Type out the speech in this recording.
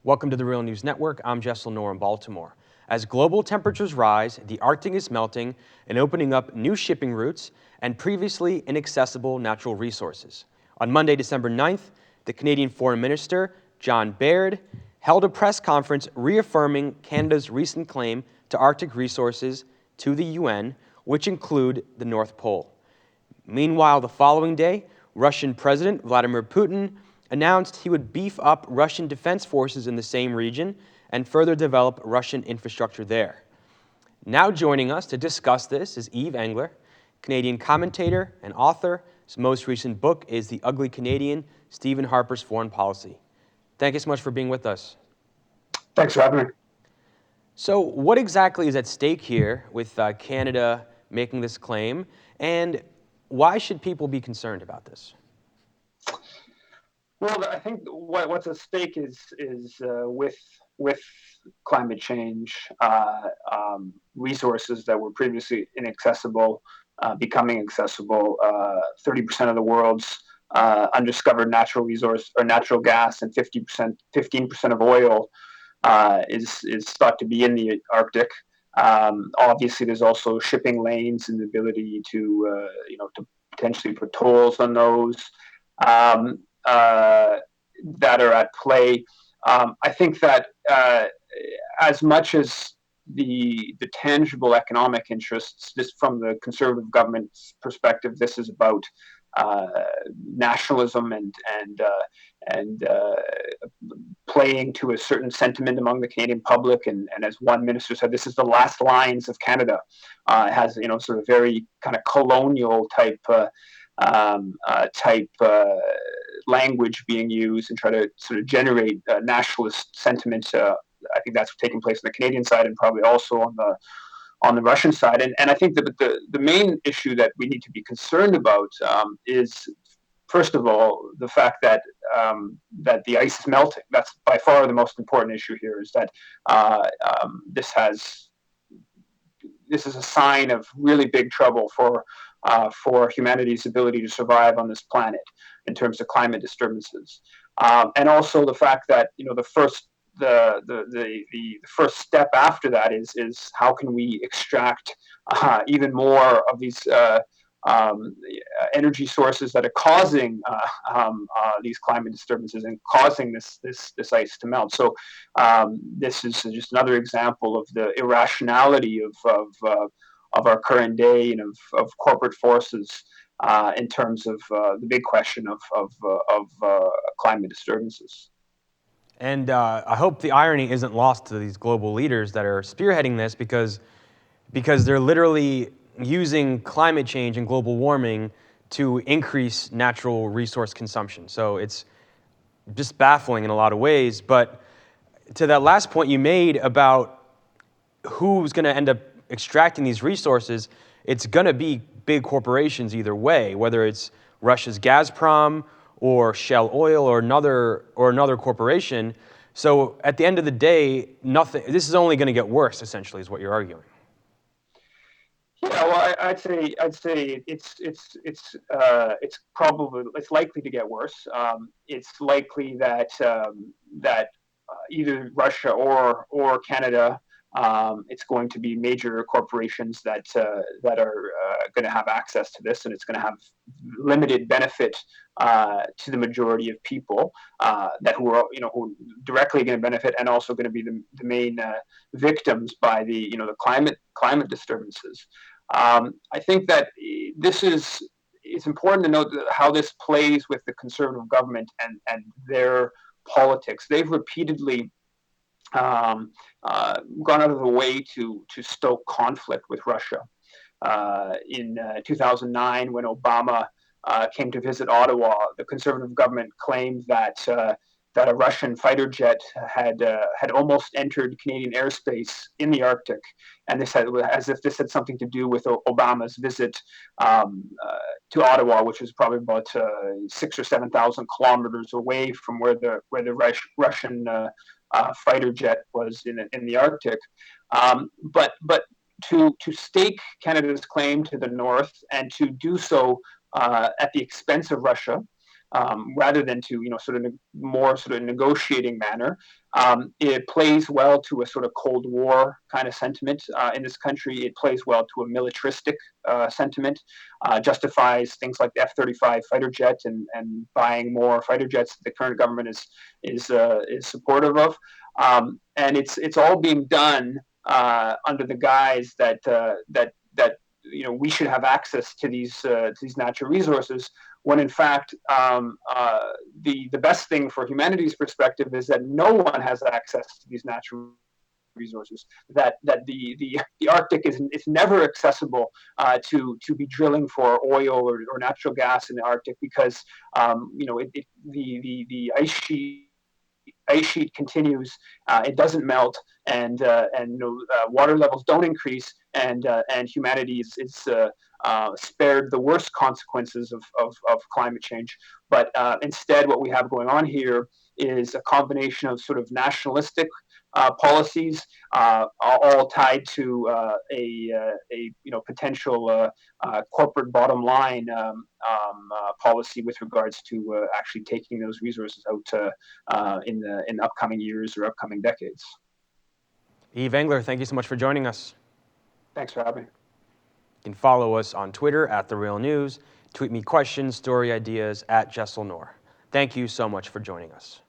Welcome to the Real News Network. I'm Jess Lenore in Baltimore. As global temperatures rise, the Arctic is melting and opening up new shipping routes and previously inaccessible natural resources. On Monday, December 9th, the Canadian Foreign Minister, John Baird, held a press conference reaffirming Canada's recent claim to Arctic resources to the UN, which include the North Pole. Meanwhile, the following day, Russian President Vladimir Putin announced he would beef up Russian defense forces in the same region and further develop Russian infrastructure there. Now joining us to discuss this is Yves Engler, Canadian commentator and author. His most recent book is The Ugly Canadian, Stephen Harper's Foreign Policy. Thank you so much for being with us. Thanks for having me. So what exactly is at stake here with Canada making this claim, and why should people be concerned about this? Well, I think what's at stake is with climate change, resources that were previously inaccessible becoming accessible. 30% of the world's undiscovered natural resource or natural gas, and 15% of oil is thought to be in the Arctic. Obviously, there's also shipping lanes and the ability to potentially put tolls on those. That are at play. I think that as much as the tangible economic interests, just from the Conservative government's perspective, this is about nationalism and playing to a certain sentiment among the Canadian public. And as one minister said, this is the last lines of Canada. It has sort of very kind of colonial type language being used and try to sort of generate nationalist sentiment. I think that's taking place on the Canadian side and probably also on the Russian side. And I think that the main issue that we need to be concerned about is, first of all, the fact that that the ice is melting. That's by far the most important issue here. Is that this is a sign of really big trouble for humanity's ability to survive on this planet in terms of climate disturbances, and also the fact that the first step after that is how can we extract even more of these energy sources that are causing these climate disturbances and causing this ice to melt. So this is just another example of the irrationality of our current day and of corporate forces in terms of the big question of climate disturbances. And I hope the irony isn't lost to these global leaders that are spearheading this, because they're literally using climate change and global warming to increase natural resource consumption. So it's just baffling in a lot of ways. But to that last point you made about who's going to end up extracting these resources, it's going to be big corporations either way, whether it's Russia's Gazprom or Shell Oil or another corporation. So at the end of the day, this is only going to get worse, essentially, is what you're arguing. Yeah, well, I'd say it's likely to get worse. It's likely that either Russia or Canada, it's going to be major corporations that are going to have access to this, and it's going to have limited benefit to the majority of people who are directly going to benefit, and also going to be the main victims by the climate disturbances. I think that it's important to note how this plays with the Conservative government and their politics. They've repeatedly gone out of the way to stoke conflict with Russia. In 2009, when Obama came to visit Ottawa, the Conservative government claimed that a Russian fighter jet had almost entered Canadian airspace in the Arctic, and this as if this had something to do with Obama's visit to Ottawa, which is probably about 6,000 or 7,000 kilometers away from where the Russian fighter jet was in the Arctic. But to stake Canada's claim to the North, and to do so at the expense of Russia, rather than to sort of more sort of negotiating manner. It plays well to a sort of Cold War kind of sentiment in this country. It plays well to a militaristic sentiment, justifies things like the F-35 fighter jet and buying more fighter jets that the current government is supportive of. And it's all being done under the guise that we should have access to these natural resources, when in fact the best thing for humanity's perspective is that no one has access to these natural resources. That the Arctic is never accessible to be drilling for oil or natural gas in the Arctic, because the ice sheet continues, it doesn't melt, and water levels don't increase, and humanity is spared the worst consequences of climate change. But instead, what we have going on here is a combination of sort of nationalistic policies, all tied to a potential corporate bottom line policy with regards to actually taking those resources out in the upcoming years or upcoming decades. Yves Engler, thank you so much for joining us. Thanks for having me. You can follow us on Twitter @TheRealNews. Tweet me questions, story ideas @JesselNoor. Thank you so much for joining us.